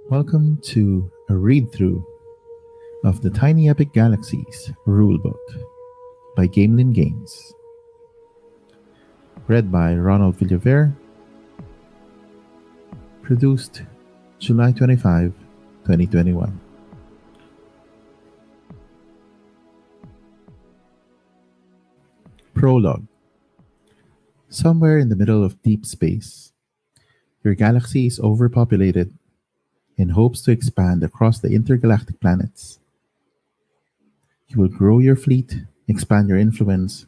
Welcome to a read-through of the Tiny Epic Galaxies rulebook by Gamelin Games. Read by Ronald Villaver. Produced July 25, 2021. Prologue. Somewhere in the middle of deep space, your galaxy is overpopulated and hopes to expand across the intergalactic planets. You will grow your fleet, expand your influence,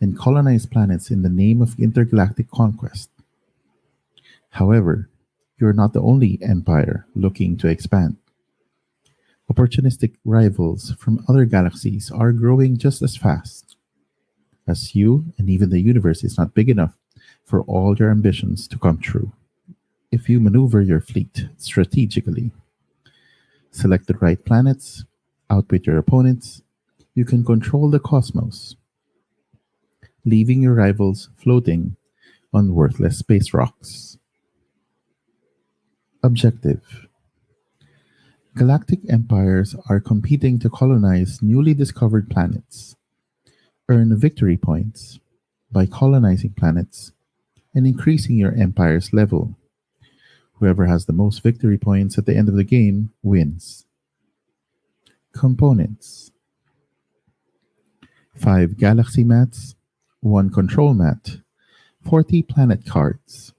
and colonize planets in the name of intergalactic conquest. However, you are not the only empire looking to expand. Opportunistic rivals from other galaxies are growing just as fast, as you and even the universe is not big enough for all your ambitions to come true. If you maneuver your fleet strategically, select the right planets, outwit your opponents, you can control the cosmos, leaving your rivals floating on worthless space rocks. Objective: Galactic empires are competing to colonize newly discovered planets. Earn victory points by colonizing planets and increasing your empire's level. Whoever has the most victory points at the end of the game wins. Components: 5 galaxy mats, 1 control mat, 40 planet cards,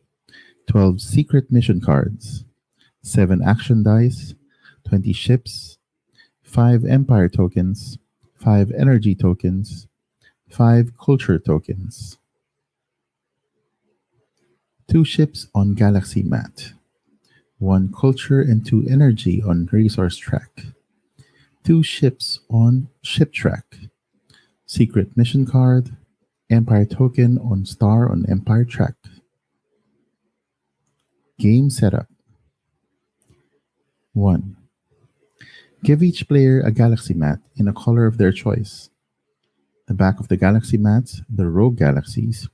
12 secret mission cards, 7 action dice, 20 ships, 5 empire tokens, 5 energy tokens, 5 culture tokens. 2 ships on galaxy mat, 1 culture and 2 energy on resource track, 2 ships on ship track, secret mission card, empire token on star on empire track. Game setup: 1. Give each player a galaxy mat in a color of their choice. The back of the galaxy mats, the rogue galaxies,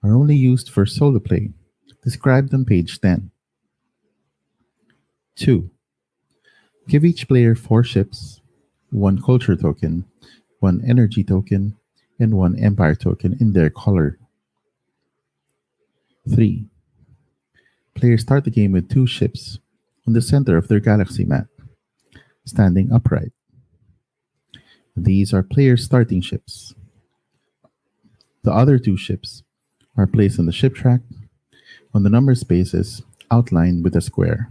are only used for solo play, described on page 10. 2. Give each player 4 ships, 1 culture token, 1 energy token, and 1 empire token in their color. 3. Players start the game with 2 ships on the center of their galaxy mat, standing upright. These are players' starting ships. The other 2 ships are placed on the ship track on the number spaces outlined with a square.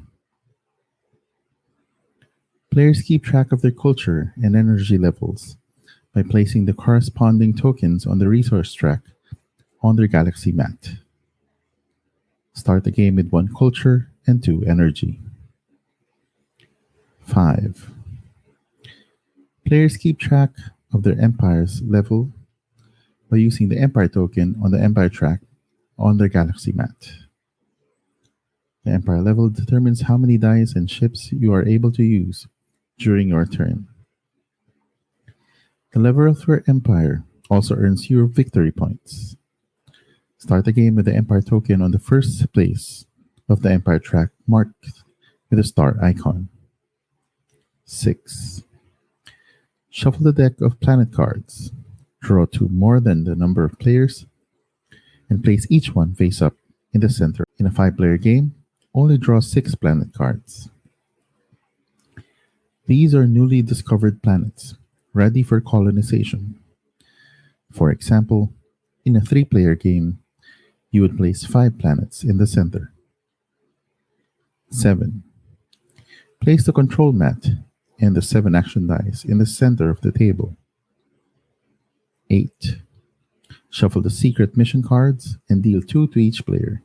Players keep track of their culture and energy levels by placing the corresponding tokens on the resource track on their galaxy mat. Start the game with 1 culture and 2 energy. 5. Players keep track of their empire's level by using the empire token on the empire track on their galaxy mat. The empire level determines how many dice and ships you are able to use during your turn. The level of your empire also earns you victory points. Start the game with the empire token on the first place of the empire track marked with a star icon. 6. Shuffle the deck of planet cards. Draw 2 more than the number of players and place each one face up in the center. In a 5-player game, only draw 6 planet cards. These are newly discovered planets, ready for colonization. For example, in a 3-player game, you would place 5 planets in the center. 7. Place the control mat and the 7 action dice in the center of the table. 8. Shuffle the secret mission cards and deal 2 to each player.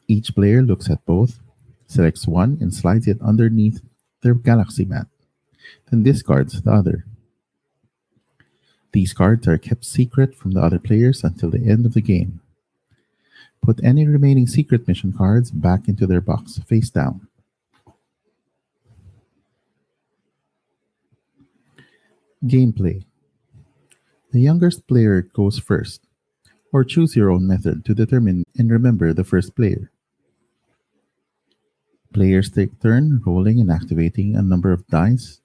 Each player looks at both, selects one and slides it underneath their galaxy mat, then discards the other. These cards are kept secret from the other players until the end of the game. Put any remaining secret mission cards back into their box face down. Gameplay: The youngest player goes first, or choose your own method to determine and remember the first player. Players take turn rolling and activating a number of dice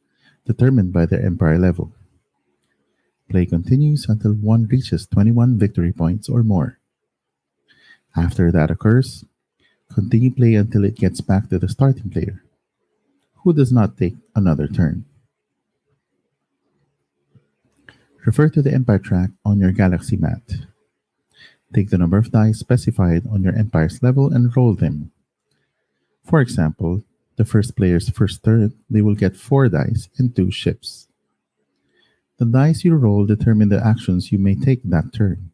determined by their empire level. Play continues until one reaches 21 victory points or more. After that occurs, continue play until it gets back to the starting player, who does not take another turn. Refer to the Empire track on your Galaxy mat. Take the number of dice specified on your Empire's level and roll them. For example, the first player's first turn, they will get 4 dice and 2 ships. The dice you roll determine the actions you may take that turn.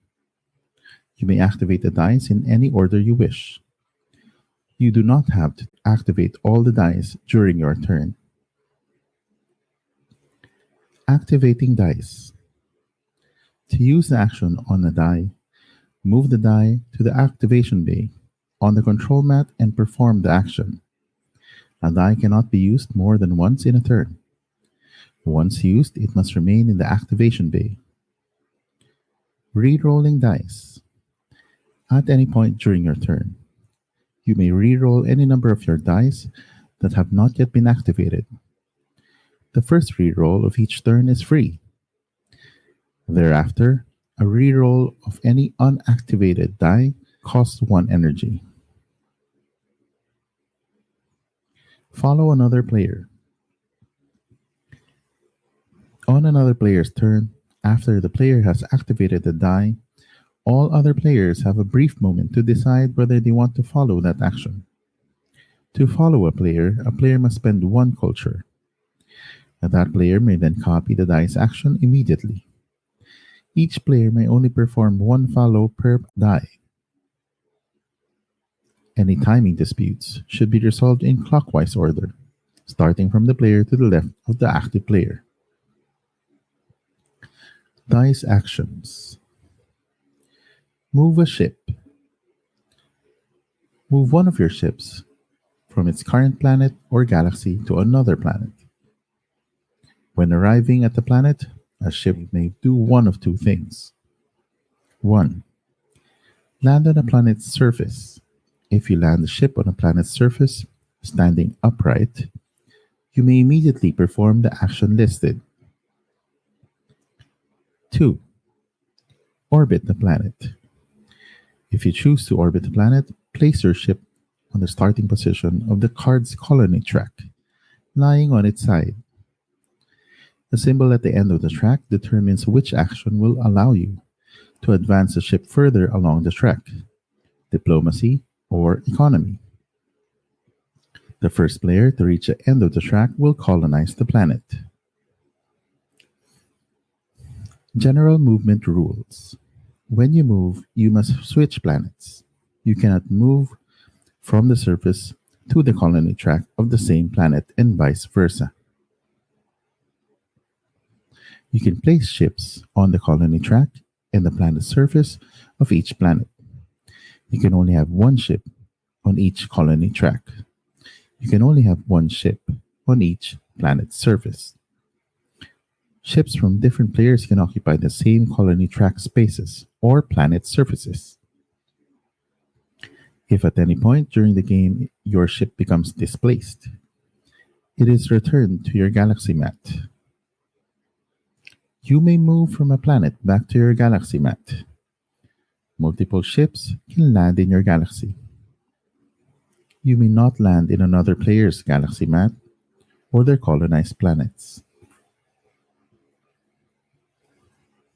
You may activate the dice in any order you wish. You do not have to activate all the dice during your turn. Activating dice. To use the action on a die, move the die to the activation bay on the control mat and perform the action. A die cannot be used more than once in a turn. Once used, it must remain in the activation bay. Re-rolling dice. At any point during your turn, you may re-roll any number of your dice that have not yet been activated. The first re-roll of each turn is free. Thereafter, a re-roll of any unactivated die costs 1 energy. Follow another player. On another player's turn, after the player has activated the die, all other players have a brief moment to decide whether they want to follow that action. To follow a player must spend 1 culture. That player may then copy the dice action immediately. Each player may only perform 1 follow per die. Any timing disputes should be resolved in clockwise order, starting from the player to the left of the active player. Dice actions. Move a ship. Move one of your ships from its current planet or galaxy to another planet. When arriving at the planet, a ship may do one of 2 things. 1. Land on a planet's surface. If you land the ship on a planet's surface, standing upright, you may immediately perform the action listed. 2. Orbit the planet. If you choose to orbit the planet, place your ship on the starting position of the card's colony track, lying on its side. The symbol at the end of the track determines which action will allow you to advance the ship further along the track: diplomacy or economy. The first player to reach the end of the track will colonize the planet. General movement rules. When you move, you must switch planets. You cannot move from the surface to the colony track of the same planet and vice versa. You can place ships on the colony track and the planet surface of each planet. You can only have 1 ship on each colony track. You can only have 1 ship on each planet's surface. Ships from different players can occupy the same colony track spaces or planet surfaces. If at any point during the game your ship becomes displaced, it is returned to your galaxy mat. You may move from a planet back to your galaxy mat. Multiple ships can land in your galaxy. You may not land in another player's galaxy mat or their colonized planets.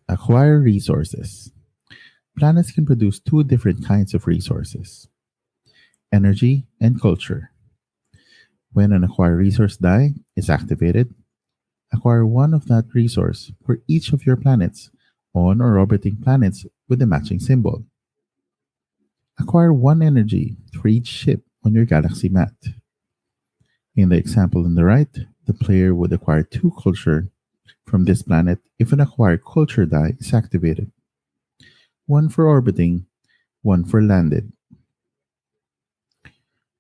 Acquire resources. Planets can produce 2 different kinds of resources: energy and culture. When an acquire resource die is activated, acquire 1 of that resource for each of your planets on or orbiting planets with the matching symbol. Acquire 1 energy for each ship on your galaxy mat. In the example on the right, the player would acquire 2 culture from this planet if an acquired culture die is activated: 1 for orbiting, 1 for landed.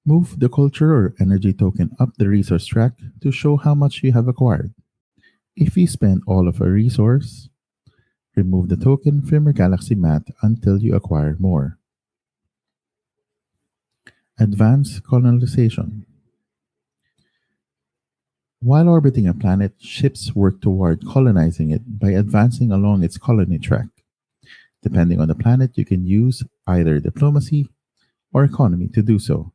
Move the culture or energy token up the resource track to show how much you have acquired. If you spend all of a resource, remove the token from your galaxy mat until you acquire more. Advanced colonization. While orbiting a planet, ships work toward colonizing it by advancing along its colony track. Depending on the planet, you can use either diplomacy or economy to do so.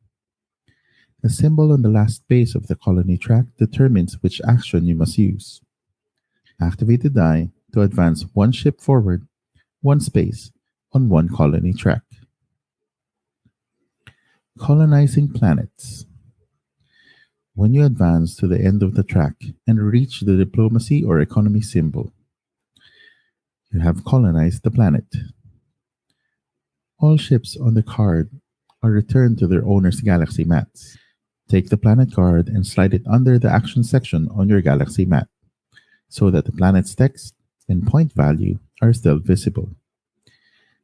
The symbol on the last space of the colony track determines which action you must use. Activate the die to advance one ship forward, one space, on one colony track. Colonizing planets. When you advance to the end of the track and reach the diplomacy or economy symbol, you have colonized the planet. All ships on the card are returned to their owner's galaxy mats. Take the planet card and slide it under the action section on your galaxy mat so that the planet's text and point value are still visible.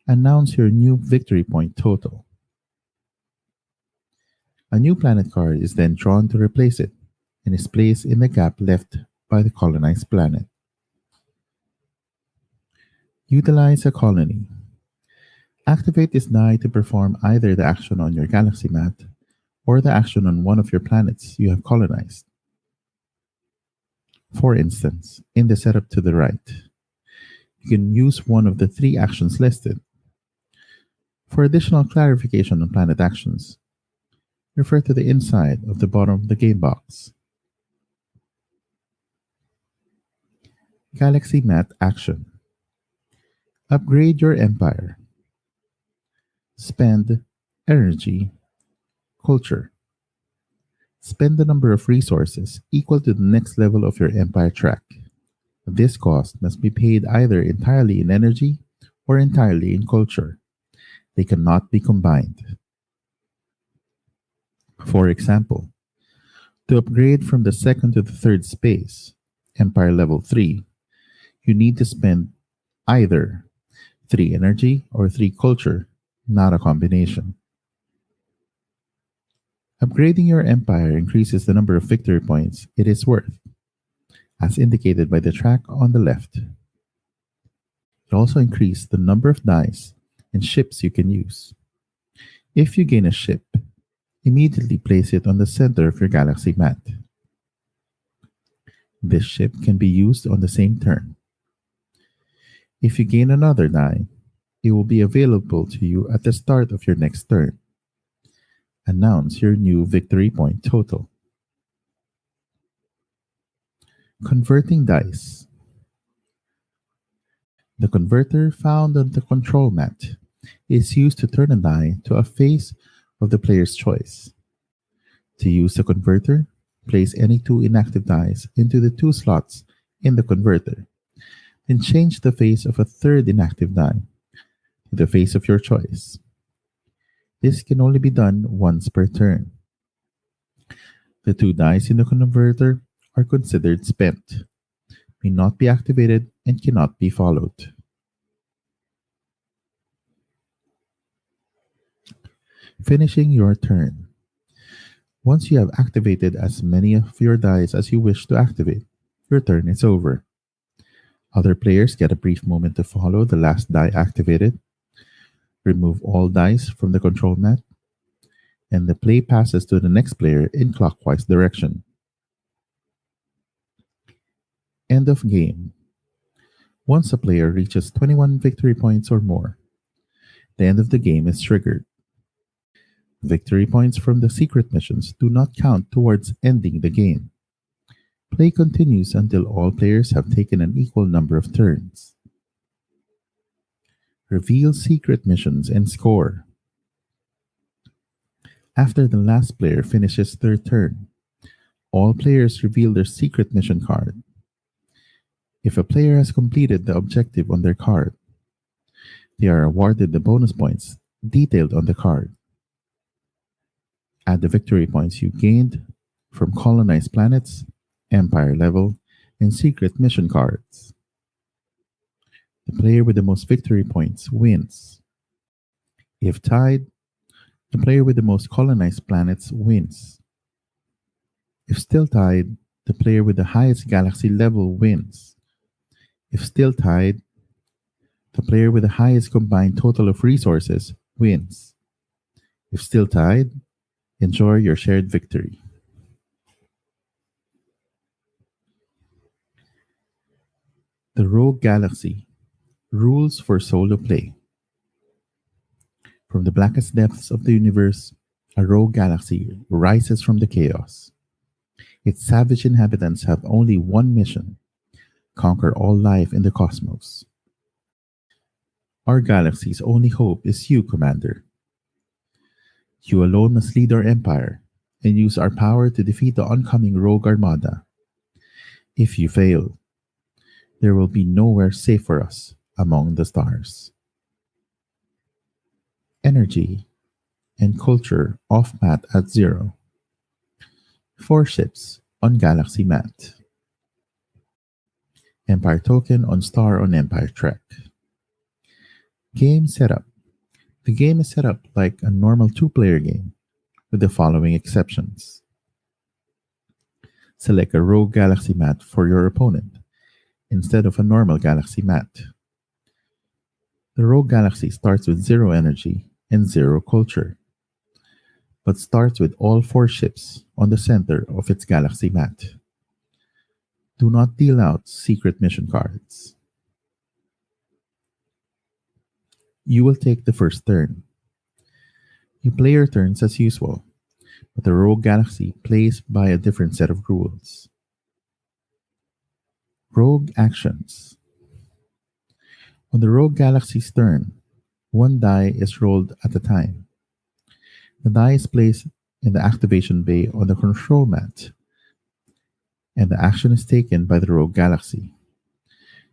Announce your new victory point total. A new planet card is then drawn to replace it and is placed in the gap left by the colonized planet. Utilize a colony. Activate this die to perform either the action on your galaxy map or the action on one of your planets you have colonized. For instance, in the setup to the right, you can use one of the three actions listed. For additional clarification on planet actions, refer to the inside of the bottom of the game box. Galaxy Mat Action. Upgrade your empire. Spend energy, culture. Spend the number of resources equal to the next level of your empire track. This cost must be paid either entirely in energy or entirely in culture. They cannot be combined. For example, to upgrade from the second to the third space, Empire level 3, you need to spend either 3 energy or 3 culture, not a combination. Upgrading your empire increases the number of victory points it is worth, as indicated by the track on the left. It also increases the number of dice and ships you can use. If you gain a ship, immediately place it on the center of your galaxy mat. This ship can be used on the same turn. If you gain another die, it will be available to you at the start of your next turn. Announce your new victory point total. Converting dice. The converter found on the control mat is used to turn a die to a face of the player's choice. To use the converter, place any 2 inactive dice into the 2 slots in the converter. Then change the face of a third inactive die to the face of your choice. This can only be done once per turn. The 2 dice in the converter are considered spent, may not be activated, and cannot be followed. Finishing your turn. Once you have activated as many of your dice as you wish to activate, your turn is over. Other players get a brief moment to follow the last die activated, remove all dice from the control mat, and the play passes to the next player in clockwise direction. End of game. Once a player reaches 21 victory points or more, the end of the game is triggered. Victory points from the secret missions do not count towards ending the game. Play continues until all players have taken an equal number of turns. Reveal secret missions and score. After the last player finishes their turn, all players reveal their secret mission card. If a player has completed the objective on their card, they are awarded the bonus points detailed on the card. Add the victory points you gained from colonized planets, empire level, and secret mission cards. The player with the most victory points wins. If tied, the player with the most colonized planets wins. If still tied, the player with the highest galaxy level wins. If still tied, the player with the highest combined total of resources wins. If still tied, enjoy your shared victory. The Rogue Galaxy. Rules for solo play. From the blackest depths of the universe, a rogue galaxy rises from the chaos. Its savage inhabitants have only one mission: conquer all life in the cosmos. Our galaxy's only hope is you, Commander. You alone must lead our empire and use our power to defeat the oncoming rogue armada. If you fail, there will be nowhere safe for us among the stars. Energy and culture off mat at zero. Four ships on Galaxy mat. Empire token on star on Empire track. Game setup. The game is set up like a normal two-player game, with the following exceptions. Select a rogue galaxy mat for your opponent, instead of a normal galaxy mat. The rogue galaxy starts with zero energy and zero culture, but starts with all four ships on the center of its galaxy mat. Do not deal out secret mission cards. You will take the first turn. You play your turns as usual, but the rogue galaxy plays by a different set of rules. Rogue actions. On the rogue galaxy's turn, one die is rolled at a time. The die is placed in the activation bay on the control mat, and the action is taken by the rogue galaxy.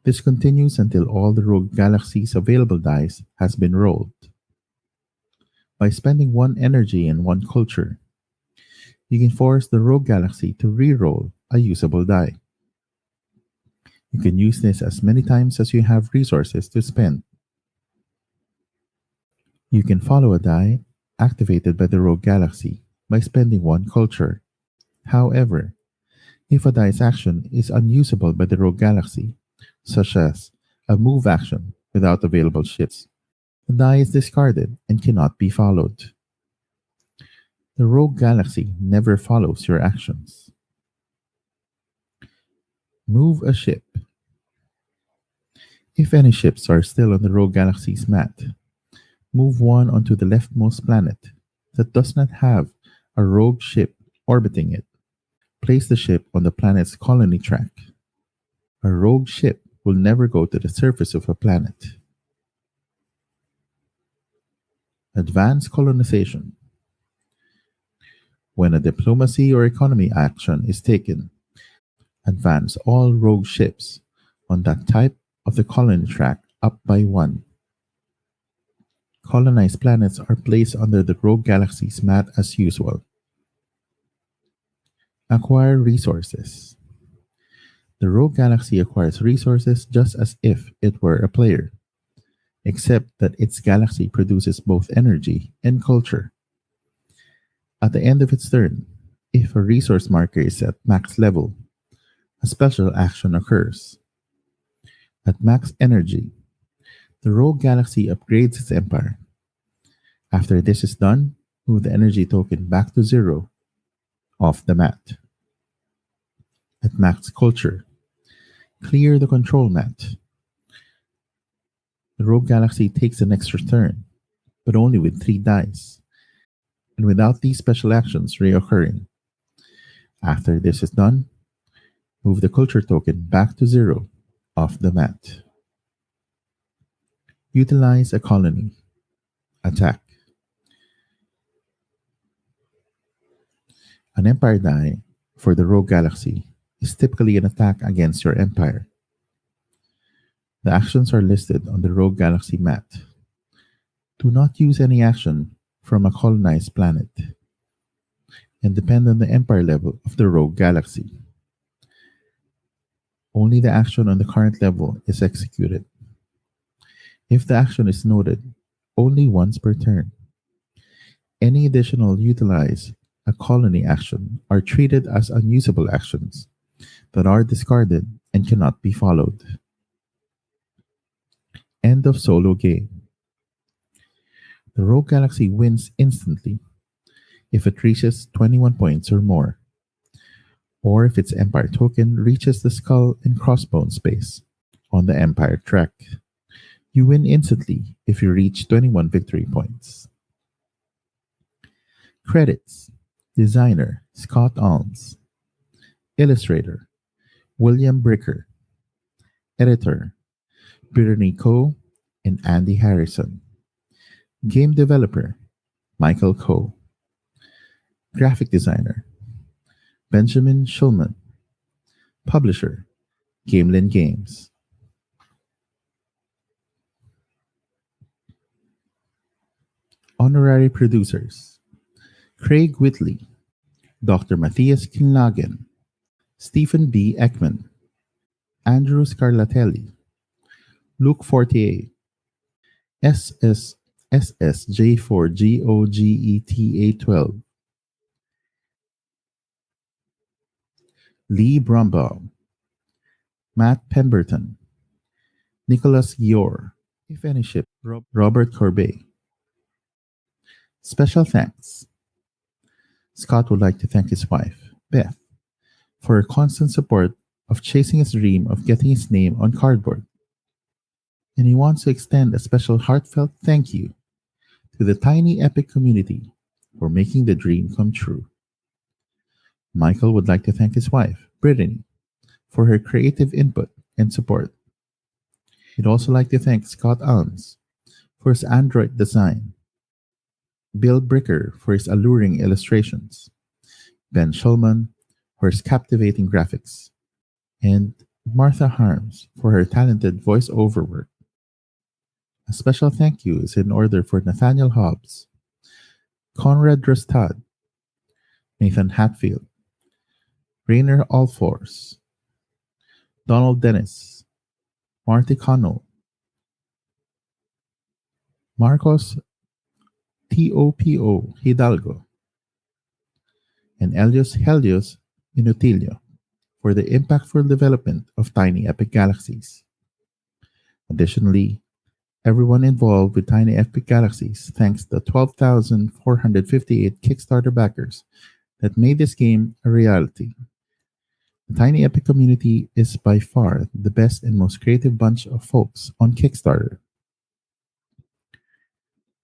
This continues until all the rogue galaxy's available dice has been rolled. By spending one energy and one culture, you can force the rogue galaxy to re-roll a usable die. You can use this as many times as you have resources to spend. You can follow a die activated by the rogue galaxy by spending one culture. However, if a die's action is unusable by the rogue galaxy, such as a move action without available ships, the die is discarded and cannot be followed. The rogue galaxy never follows your actions. Move a ship. If any ships are still on the rogue galaxy's mat, move one onto the leftmost planet that does not have a rogue ship orbiting it. Place the ship on the planet's colony track. A rogue ship will never go to the surface of a planet. Advanced colonization. When a diplomacy or economy action is taken, advance all rogue ships on that type of the colony track up by one. Colonized planets are placed under the rogue galaxy's mat as usual. Acquire resources. The rogue galaxy acquires resources just as if it were a player, except that its galaxy produces both energy and culture. At the end of its turn, if a resource marker is at max level, a special action occurs. At max energy, the rogue galaxy upgrades its empire. After this is done, move the energy token back to zero off the mat. At max culture, clear the control mat. The rogue galaxy takes an extra turn, but only with 3 dice, and without these special actions reoccurring. After this is done, move the culture token back to zero off the mat. Utilize a colony. Attack. An empire die for the rogue galaxy is typically an attack against your empire. The actions are listed on the rogue galaxy mat. Do not use any action from a colonized planet, and depend on the empire level of the rogue galaxy. Only the action on the current level is executed. If the action is noted, only once per turn. Any additional utilize a colony action are treated as unusable actions that are discarded and cannot be followed. End of solo game. The rogue galaxy wins instantly if it reaches 21 points or more, or if its empire token reaches the skull and crossbone space. On the Empire Trek, you win instantly if you reach 21 victory points. Credits: Designer Scott Alms, Illustrator William Bricker, Editor Brittany Coe and Andy Harrison, Game Developer Michael Coe, Graphic Designer Benjamin Schulman, Publisher Gamelin Games. Honorary Producers: Craig Whitley, Dr. Matthias Kinlagen, Stephen B. Ekman, Andrew Scarlatelli, Luke Fortier, SS SSJ4GOGETA12, Lee Brumbaugh, Matt Pemberton, Nicholas Gior, If Any Ship, Robert Corbet. Special thanks. Scott would like to thank his wife, Beth, for her constant support of chasing his dream of getting his name on cardboard. And he wants to extend a special heartfelt thank you to the Tiny Epic community for making the dream come true. Michael would like to thank his wife, Brittany, for her creative input and support. He'd also like to thank Scott Alms for his Android design, Bill Bricker for his alluring illustrations, Ben Schulman for his captivating graphics, and Martha Harms for her talented voice-over work. A special thank you is in order for Nathaniel Hobbs, Conrad Rustad, Nathan Hatfield, Rainer Alfors, Donald Dennis, Marty Connell, Marcos Topo Hidalgo, and Elios Helios Inutilio for the impactful development of Tiny Epic Galaxies. Additionally, everyone involved with Tiny Epic Galaxies thanks the 12,458 Kickstarter backers that made this game a reality. The Tiny Epic community is by far the best and most creative bunch of folks on Kickstarter.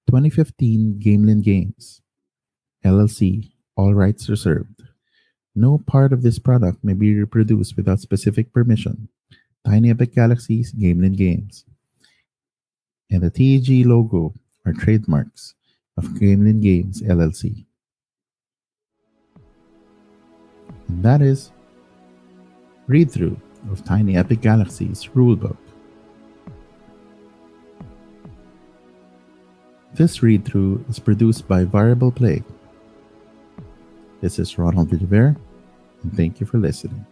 2015 Gamelin Games, LLC, all rights reserved. No part of this product may be reproduced without specific permission. Tiny Epic Galaxies, Gamelin Games. And the TEG logo are trademarks of Gamelin Games, LLC. And that is Readthrough of Tiny Epic Galaxies Rulebook. This read-through is produced by Variable Play. This is Ronald Villaver, and thank you for listening.